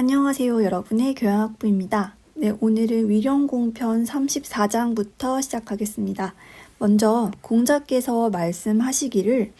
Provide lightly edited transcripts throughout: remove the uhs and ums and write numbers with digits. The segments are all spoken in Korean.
안녕하세요. 여러분의 교양학부입니다. 네, 오늘은 위령공편 34장부터 시작하겠습니다. 먼저 공자께서 말씀하시기를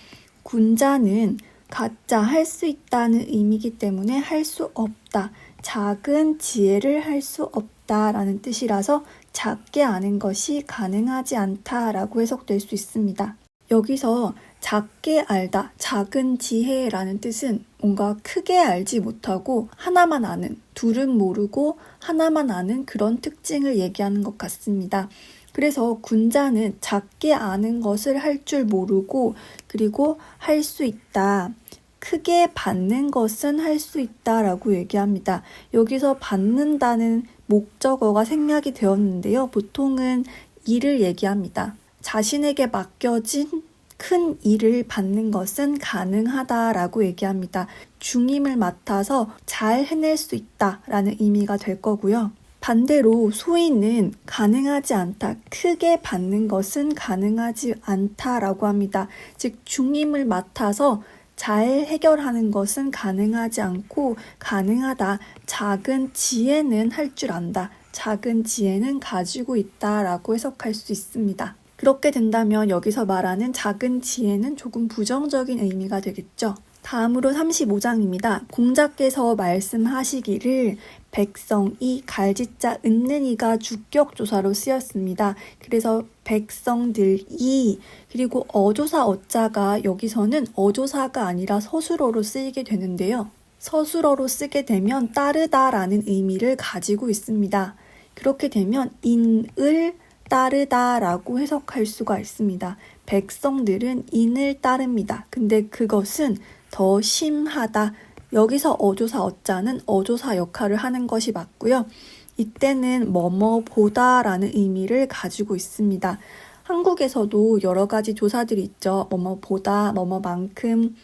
군자는 가짜 할 수 있다는 의미이기 때문에 할 수 없다. 작은 지혜를 할 수 없다라는 뜻이라서 작게 아는 것이 가능하지 않다라고 해석될 수 있습니다. 여기서 작게 알다, 작은 지혜라는 뜻은 뭔가 크게 알지 못하고 하나만 아는, 둘은 모르고 하나만 아는 그런 특징을 얘기하는 것 같습니다. 그래서 군자는 작게 아는 것을 할 줄 모르고 그리고 할 수 있다. 크게 받는 것은 할 수 있다라고 얘기합니다. 여기서 받는다는 목적어가 생략이 되었는데요. 보통은 일을 얘기합니다. 자신에게 맡겨진 큰 일을 받는 것은 가능하다라고 얘기합니다. 중임을 맡아서 잘 해낼 수 있다라는 의미가 될 거고요. 반대로 소인은 가능하지 않다, 크게 받는 것은 가능하지 않다라고 합니다. 즉 중임을 맡아서 잘 해결하는 것은 가능하지 않고 가능하다, 작은 지혜는 할 줄 안다, 작은 지혜는 가지고 있다라고 해석할 수 있습니다. 그렇게 된다면 여기서 말하는 작은 지혜는 조금 부정적인 의미가 되겠죠. 다음으로 35장입니다. 공자께서 말씀하시기를 백성이 갈지자 은는이가 주격조사로 쓰였습니다. 그래서 백성들이 그리고 어조사 어자가 여기서는 어조사가 아니라 서술어로 쓰이게 되는데요. 서술어로 쓰게 되면 따르다라는 의미를 가지고 있습니다. 그렇게 되면 인을 따르다라고 해석할 수가 있습니다. 백성들은 인을 따릅니다. 근데 그것은 더 심하다. 여기서 어조사 어자는 어조사 역할을 하는 것이 맞고요. 이때는 뭐뭐보다라는 의미를 가지고 있습니다. 한국에서도 여러 가지 조사들이 있죠. 뭐뭐보다, 뭐뭐만큼,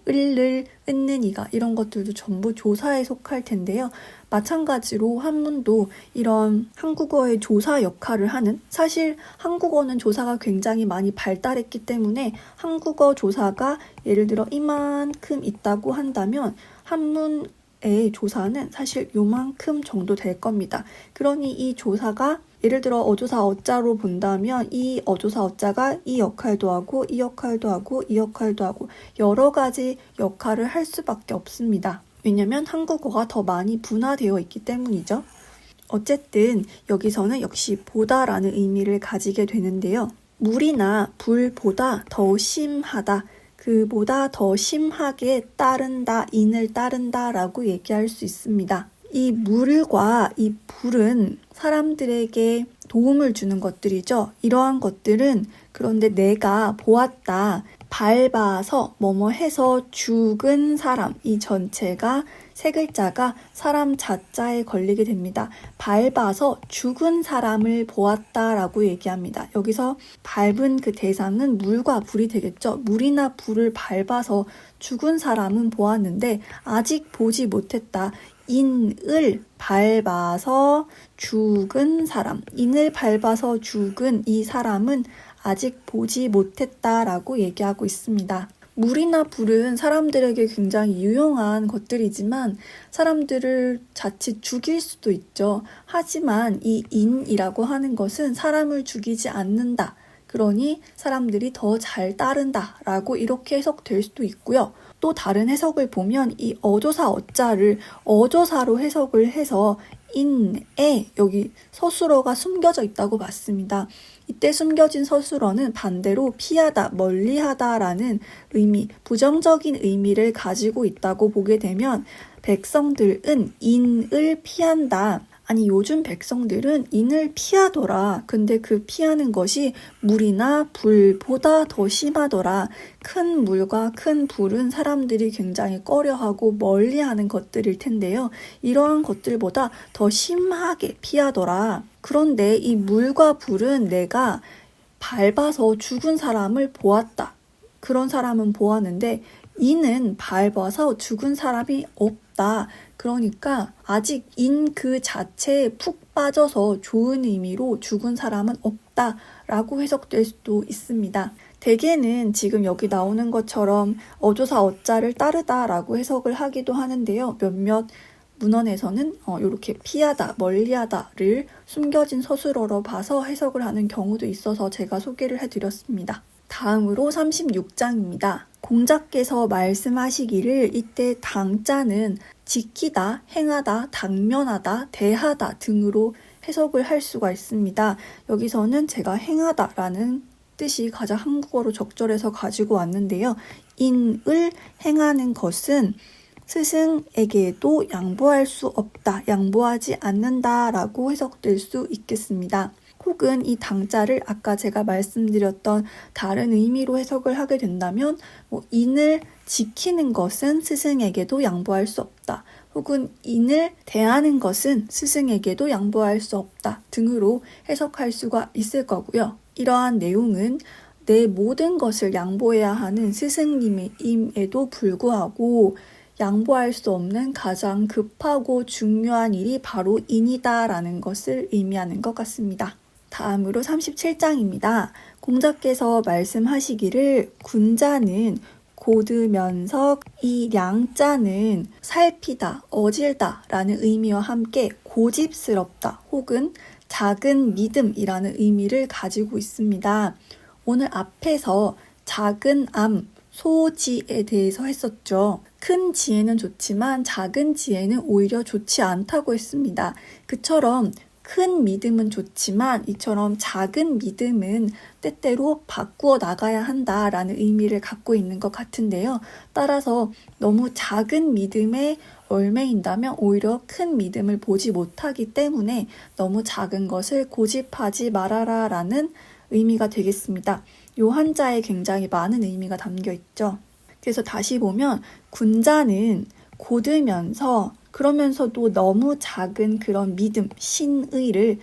을을, 은는이가 이런 것들도 전부 조사에 속할 텐데요. 마찬가지로 한문도 이런 한국어의 조사 역할을 하는, 사실 한국어는 조사가 굉장히 많이 발달했기 때문에 한국어 조사가 예를 들어 이만큼 있다고 한다면 한문의 조사는 사실 요만큼 정도 될 겁니다. 그러니 이 조사가 예를 들어 어조사 어자로 본다면 이 어조사 어자가 이 역할도 하고 이 역할도 하고 이 역할도 하고 여러 가지 역할을 할 수밖에 없습니다. 왜냐면 한국어가 더 많이 분화되어 있기 때문이죠. 어쨌든 여기서는 역시 보다라는 의미를 가지게 되는데요. 물이나 불보다 더 심하다, 그보다 더 심하게 따른다, 인을 따른다라고 얘기할 수 있습니다. 이 물과 이 불은 사람들에게 도움을 주는 것들이죠. 이러한 것들은 그런데 내가 보았다, 밟아서 뭐뭐 해서 죽은 사람, 이 전체가 세 글자가 사람 자자에 걸리게 됩니다. 밟아서 죽은 사람을 보았다라고 얘기합니다. 여기서 밟은 그 대상은 물과 불이 되겠죠. 물이나 불을 밟아서 죽은 사람은 보았는데 아직 보지 못했다. 인을 밟아서 죽은 사람, 인을 밟아서 죽은 이 사람은 아직 보지 못했다라고 얘기하고 있습니다. 물이나 불은 사람들에게 굉장히 유용한 것들이지만 사람들을 자칫 죽일 수도 있죠. 하지만 이 인이라고 하는 것은 사람을 죽이지 않는다. 그러니 사람들이 더 잘 따른다라고 이렇게 해석될 수도 있고요. 또 다른 해석을 보면 이 어조사 어자를 어조사로 해석을 해서 인에 여기 서술어가 숨겨져 있다고 봤습니다. 이때 숨겨진 서술어는 반대로 피하다, 멀리하다라는 의미, 부정적인 의미를 가지고 있다고 보게 되면 백성들은 인을 피한다. 아니 요즘 백성들은 인을 피하더라. 근데 그 피하는 것이 물이나 불보다 더 심하더라. 큰 물과 큰 불은 사람들이 굉장히 꺼려하고 멀리하는 것들일 텐데요. 이러한 것들보다 더 심하게 피하더라. 그런데 이 물과 불은 내가 밟아서 죽은 사람을 보았다. 그런 사람은 보았는데 인은 밟아서 죽은 사람이 없다. 그러니까 아직 인 그 자체에 푹 빠져서 좋은 의미로 죽은 사람은 없다라고 해석될 수도 있습니다. 대개는 지금 여기 나오는 것처럼 어조사 어자를 따르다라고 해석을 하기도 하는데요. 몇몇 문헌에서는 이렇게 피하다, 멀리하다를 숨겨진 서술어로 봐서 해석을 하는 경우도 있어서 제가 소개를 해드렸습니다. 다음으로 36장입니다. 공자께서 말씀하시기를 이때 당자는 지키다, 행하다, 당면하다, 대하다 등으로 해석을 할 수가 있습니다. 여기서는 제가 행하다라는 뜻이 가장 한국어로 적절해서 가지고 왔는데요. 인을 행하는 것은 스승에게도 양보할 수 없다, 양보하지 않는다 라고 해석될 수 있겠습니다. 혹은 이 당자를 아까 제가 말씀드렸던 다른 의미로 해석을 하게 된다면 인을 지키는 것은 스승에게도 양보할 수 없다. 혹은 인을 대하는 것은 스승에게도 양보할 수 없다 등으로 해석할 수가 있을 거고요. 이러한 내용은 내 모든 것을 양보해야 하는 스승님임에도 불구하고 양보할 수 없는 가장 급하고 중요한 일이 바로 인이다라는 것을 의미하는 것 같습니다. 다음으로 37장입니다. 공자께서 말씀하시기를 군자는 고드면서 이 량자는 살피다, 어질다 라는 의미와 함께 고집스럽다 혹은 작은 믿음이라는 의미를 가지고 있습니다. 오늘 앞에서 작은 암, 소지에 대해서 했었죠. 큰 지혜는 좋지만 작은 지혜는 오히려 좋지 않다고 했습니다. 그처럼 큰 믿음은 좋지만 이처럼 작은 믿음은 때때로 바꾸어 나가야 한다라는 의미를 갖고 있는 것 같은데요. 따라서 너무 작은 믿음에 얽매인다면 오히려 큰 믿음을 보지 못하기 때문에 너무 작은 것을 고집하지 말아라 라는 의미가 되겠습니다. 요 한자에 굉장히 많은 의미가 담겨 있죠. 그래서 다시 보면 군자는 고들면서 그러면서도 너무 작은 그런 믿음, 신의를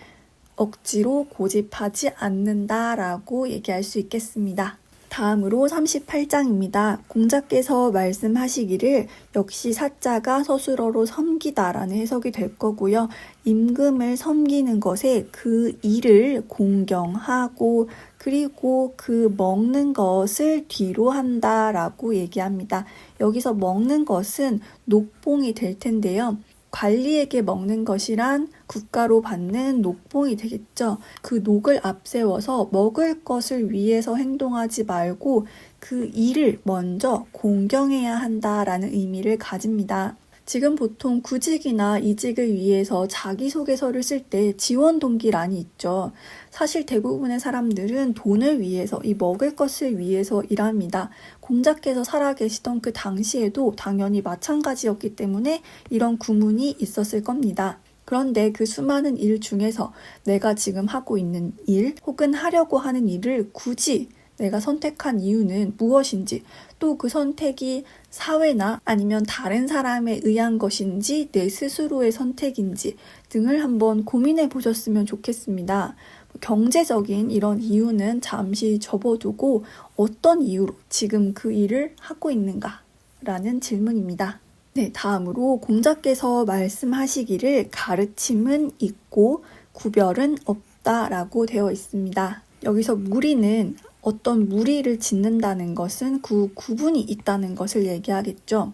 억지로 고집하지 않는다라고 얘기할 수 있겠습니다. 다음으로 38장입니다. 공자께서 말씀하시기를 역시 사자가 서술어로 섬기다라는 해석이 될 거고요. 임금을 섬기는 것에 그 일을 공경하고 그리고 그 먹는 것을 뒤로 한다라고 얘기합니다. 여기서 먹는 것은 녹봉이 될 텐데요. 관리에게 먹는 것이란 국가로 받는 녹봉이 되겠죠. 그 녹을 앞세워서 먹을 것을 위해서 행동하지 말고 그 일을 먼저 공경해야 한다라는 의미를 가집니다. 지금 보통 구직이나 이직을 위해서 자기소개서를 쓸 때 지원 동기란이 있죠. 사실 대부분의 사람들은 돈을 위해서, 이 먹을 것을 위해서 일합니다. 공자께서 살아계시던 그 당시에도 당연히 마찬가지였기 때문에 이런 구문이 있었을 겁니다. 그런데 그 수많은 일 중에서 내가 지금 하고 있는 일 혹은 하려고 하는 일을 굳이 내가 선택한 이유는 무엇인지, 또 그 선택이 사회나 아니면 다른 사람에 의한 것인지 내 스스로의 선택인지 등을 한번 고민해 보셨으면 좋겠습니다. 경제적인 이런 이유는 잠시 접어두고 어떤 이유로 지금 그 일을 하고 있는가? 라는 질문입니다. 네, 다음으로 공자께서 말씀하시기를 가르침은 있고 구별은 없다라고 되어 있습니다. 여기서 무리는 어떤 무리를 짓는다는 것은 그 구분이 있다는 것을 얘기하겠죠.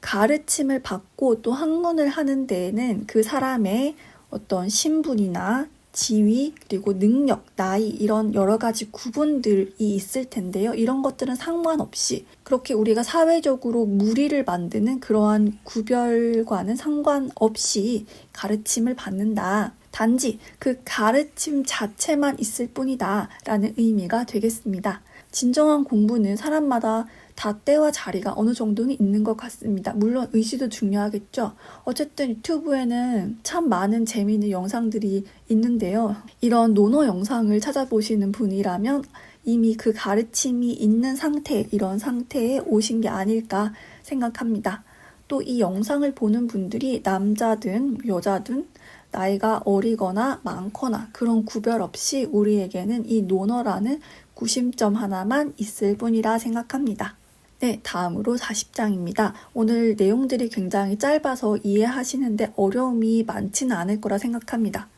가르침을 받고 또 학문을 하는 데에는 그 사람의 어떤 신분이나 지위, 그리고 능력, 나이 이런 여러 가지 구분들이 있을 텐데요. 이런 것들은 상관없이 그렇게 우리가 사회적으로 무리를 만드는 그러한 구별과는 상관없이 가르침을 받는다. 단지 그 가르침 자체만 있을 뿐이다 라는 의미가 되겠습니다. 진정한 공부는 사람마다 다 때와 자리가 어느 정도는 있는 것 같습니다. 물론 의지도 중요하겠죠. 어쨌든 유튜브에는 참 많은 재미있는 영상들이 있는데요. 이런 논어 영상을 찾아보시는 분이라면 이미 그 가르침이 있는 상태, 이런 상태에 오신 게 아닐까 생각합니다. 또 이 영상을 보는 분들이 남자든 여자든 나이가 어리거나 많거나 그런 구별 없이 우리에게는 이 논어라는 구심점 하나만 있을 뿐이라 생각합니다. 네, 다음으로 40장입니다. 오늘 내용들이 굉장히 짧아서 이해하시는데 어려움이 많지는 않을 거라 생각합니다.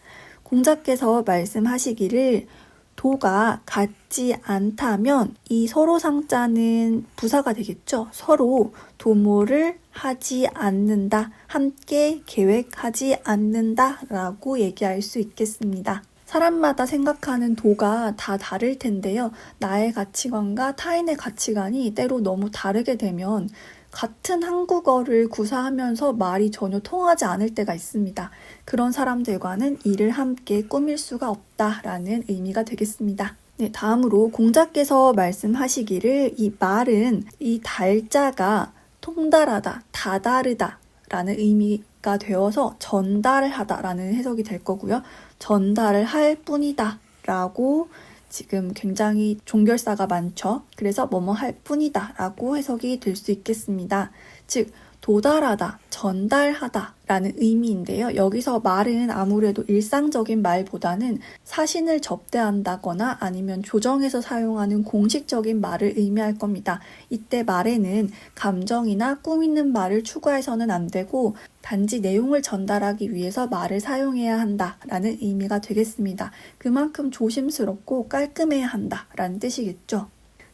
공자께서 말씀하시기를 도가 같지 않다면 이 서로상자는 부사가 되겠죠. 서로 도모를 하지 않는다, 함께 계획하지 않는다 라고 얘기할 수 있겠습니다. 사람마다 생각하는 도가 다 다를 텐데요. 나의 가치관과 타인의 가치관이 때로 너무 다르게 되면 같은 한국어를 구사하면서 말이 전혀 통하지 않을 때가 있습니다. 그런 사람들과는 일을 함께 꾸밀 수가 없다라는 의미가 되겠습니다. 네, 다음으로 공자께서 말씀하시기를 이 말은 이 달자가 통달하다, 다다르다 라는 의미가 되어서 전달하다 라는 해석이 될 거고요. 전달을 할 뿐이다 라고 지금 굉장히 종결사가 많죠. 그래서 뭐뭐 할 뿐이다 라고 해석이 될 수 있겠습니다. 즉 도달하다, 전달하다 라는 의미인데요. 여기서 말은 아무래도 일상적인 말보다는 사신을 접대한다거나 아니면 조정해서 사용하는 공식적인 말을 의미할 겁니다. 이때 말에는 감정이나 꾸미는 말을 추가해서는 안 되고 단지 내용을 전달하기 위해서 말을 사용해야 한다라는 의미가 되겠습니다. 그만큼 조심스럽고 깔끔해야 한다라는 뜻이겠죠.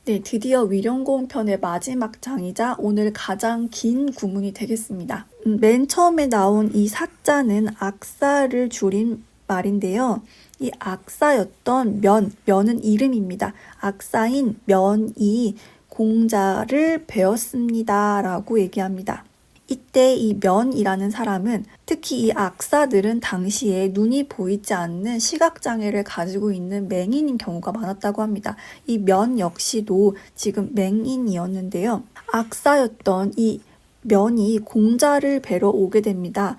네, 드디어 위령공 편의 마지막 장이자 오늘 가장 긴 구문이 되겠습니다. 맨 처음에 나온 이 사자는 악사를 줄인 말인데요. 이 악사였던 면은 이름입니다. 악사인 면이 공자를 배웠습니다 라고 얘기합니다. 이때 이 면이라는 사람은 특히 이 악사들은 당시에 눈이 보이지 않는 시각장애를 가지고 있는 맹인인 경우가 많았다고 합니다. 이 면 역시도 지금 맹인이었는데요. 악사였던 이 면이 공자를 뵈러 오게 됩니다.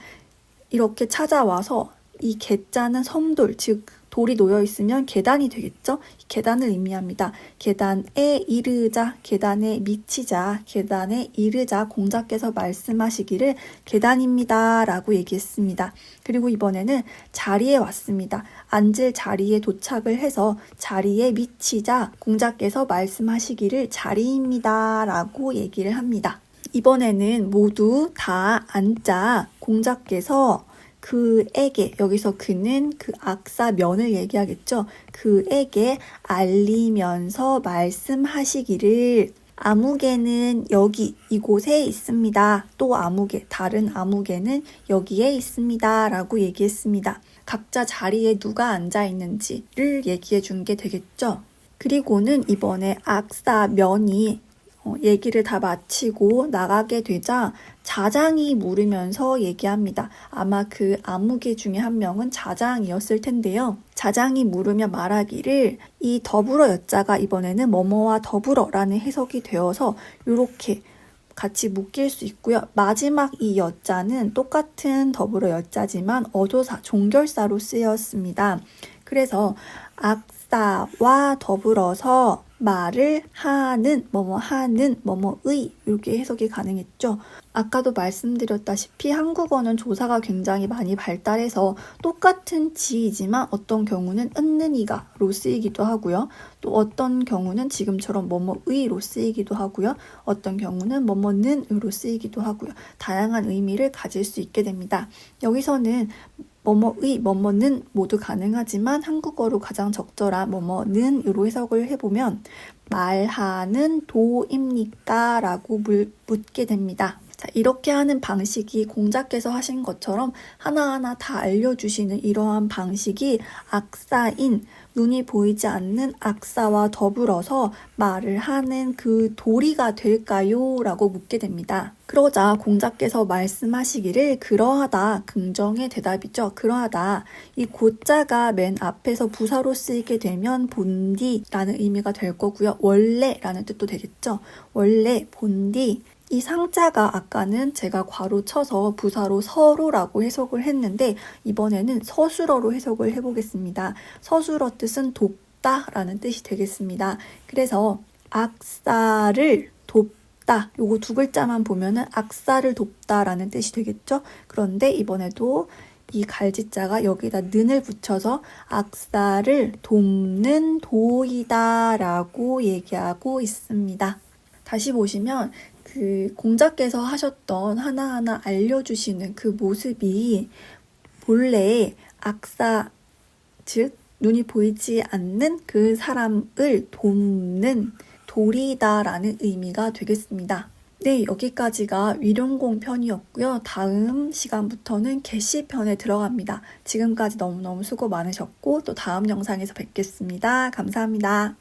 이렇게 찾아와서 이 계자는 섬돌, 즉 돌이 놓여 있으면 계단이 되겠죠? 계단을 의미합니다. 계단에 이르자, 계단에 미치자, 계단에 이르자 공자께서 말씀하시기를 계단입니다 라고 얘기했습니다. 그리고 이번에는 자리에 왔습니다. 앉을 자리에 도착을 해서 자리에 미치자 공자께서 말씀하시기를 자리입니다 라고 얘기를 합니다. 이번에는 모두 다 앉자 공자께서 그에게, 여기서 그는 그 악사면을 얘기하겠죠. 그에게 알리면서 말씀하시기를 아무개는 여기 이곳에 있습니다. 또 아무개, 다른 아무개는 여기에 있습니다 라고 얘기했습니다. 각자 자리에 누가 앉아 있는지를 얘기해 준 게 되겠죠. 그리고는 이번에 악사면이 얘기를 다 마치고 나가게 되자 자장이 물으면서 얘기합니다. 아마 그 아무개 중에 한 명은 자장이었을 텐데요. 자장이 물으며 말하기를 이 더불어 여자가 이번에는 뭐뭐와 더불어라는 해석이 되어서 이렇게 같이 묶일 수 있고요. 마지막 이 여자는 똑같은 더불어 여자지만 어조사, 종결사로 쓰였습니다. 그래서 악사와 더불어서 말을 하는, 뭐뭐하는, 뭐뭐의 이렇게 해석이 가능했죠. 아까도 말씀드렸다시피 한국어는 조사가 굉장히 많이 발달해서 똑같은 지이지만 어떤 경우는 은는이가로 쓰이기도 하고요. 또 어떤 경우는 지금처럼 뭐뭐의로 쓰이기도 하고요. 어떤 경우는 뭐뭐는으로 쓰이기도 하고요. 다양한 의미를 가질 수 있게 됩니다. 여기서는 뭐뭐의, 뭐뭐는 모두 가능하지만 한국어로 가장 적절한 뭐뭐는으로 해석을 해보면 말하는 도입니까? 라고 묻게 됩니다. 자, 이렇게 하는 방식이 공자께서 하신 것처럼 하나하나 다 알려주시는 이러한 방식이 악사인 눈이 보이지 않는 악사와 더불어서 말을 하는 그 도리가 될까요? 라고 묻게 됩니다. 그러자 공자께서 말씀하시기를 그러하다, 긍정의 대답이죠. 그러하다. 이 고자가 맨 앞에서 부사로 쓰이게 되면 본디라는 의미가 될 거고요. 원래라는 뜻도 되겠죠. 원래, 본디. 이 상자가 아까는 제가 괄호 쳐서 부사로 서로라고 해석을 했는데 이번에는 서술어로 해석을 해보겠습니다. 서술어 뜻은 돕다라는 뜻이 되겠습니다. 그래서 악사를 돕다, 요거 두 글자만 보면은 악사를 돕다라는 뜻이 되겠죠. 그런데 이번에도 이 갈지자가 여기다 는을 붙여서 악사를 돕는 도이다라고 얘기하고 있습니다. 다시 보시면 그 공자께서 하셨던 하나하나 알려주시는 그 모습이 본래 악사, 즉 눈이 보이지 않는 그 사람을 돕는 도리다라는 의미가 되겠습니다. 네, 여기까지가 위령공 편이었고요. 다음 시간부터는 개시편에 들어갑니다. 지금까지 너무너무 수고 많으셨고 또 다음 영상에서 뵙겠습니다. 감사합니다.